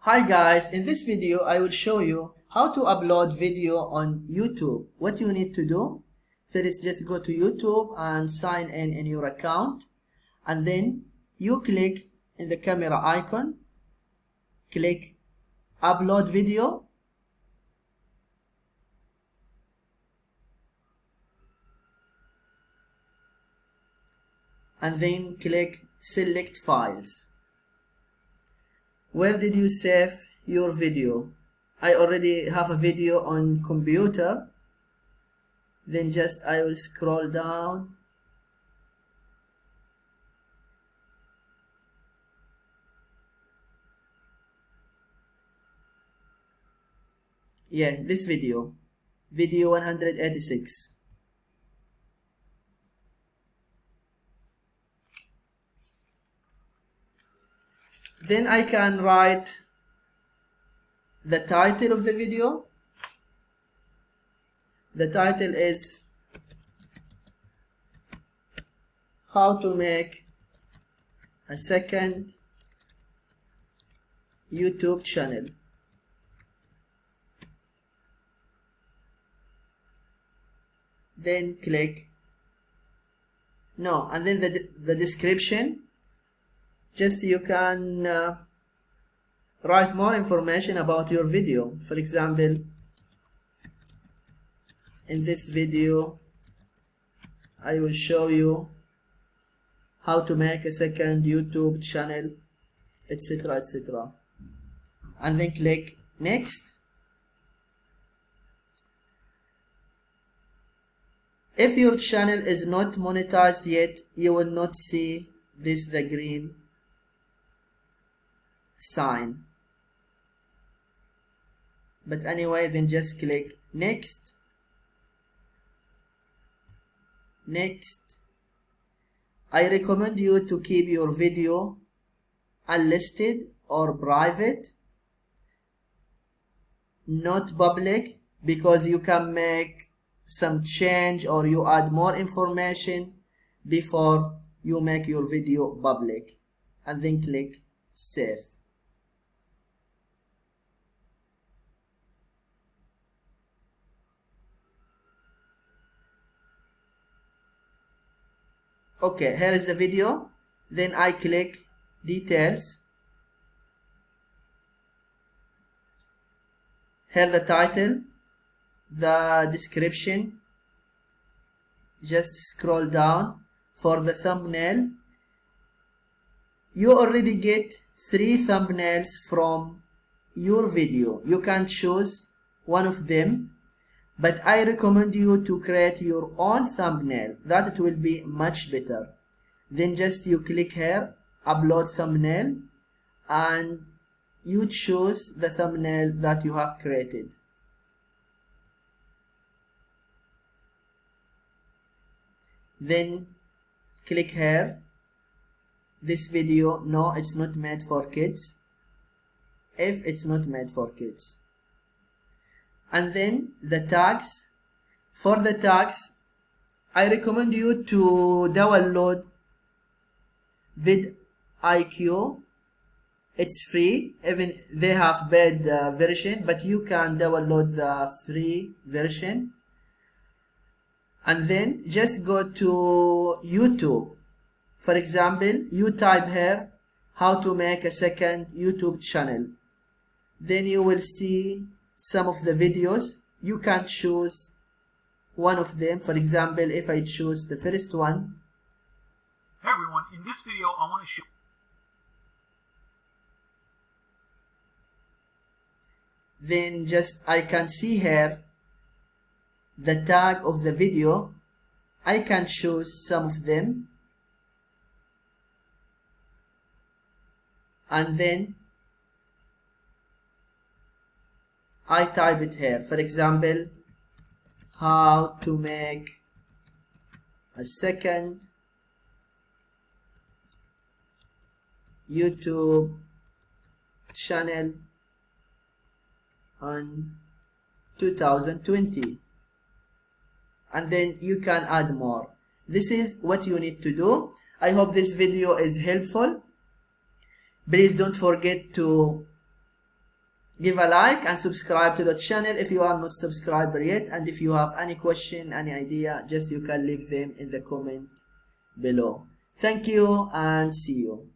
Hi guys, in this video I will show you how to upload video on YouTube. What you need to do, first just go to YouTube and sign in your account, and then you click in the camera icon, click upload video, and then click select files. Where did you save your video? I already have a video on computer. Then I will scroll down. Yeah, this video 186. Then I can write the title of the video. The title is how to make a second YouTube channel. Then click no, and then the description, you can write more information about your video. For example, in this video I will show you how to make a second YouTube channel, etc, etc, and then click next. If your channel is not monetized yet, you will not see the green sign, but anyway, then just click next. I recommend you to keep your video unlisted or private, not public, because you can make some change or you add more information before you make your video public, and then click save. Okay, here is the video. Then I click details. Here the title, the description. Just scroll down. For the thumbnail, you already get 3 thumbnails from your video. You can choose one of them, but I recommend you to create your own thumbnail. That it will be much better. Then you click here, upload thumbnail, and you choose the thumbnail that you have created. Then click here, this video, no, it's not made for kids, if it's not made for kids. And then the tags. For the tags, I recommend you to download vidIQ. It's free, even they have paid version, but you can download the free version. And then just go to YouTube. For example, you type here how to make a second YouTube channel. Then you will see some of the videos. You can choose one of them. For example, if I choose the first one. Hey everyone, in this video I want to show then I can see here the tag of the video. I can choose some of them, and then I type it here. For example, how to make a second YouTube channel on 2020, and then you can add more. This is what you need to do. I hope this video is helpful. Please don't forget to give a like and subscribe to the channel if you are not subscriber yet, and if you have any question, any idea, just you can leave them in the comment below. Thank you and see you.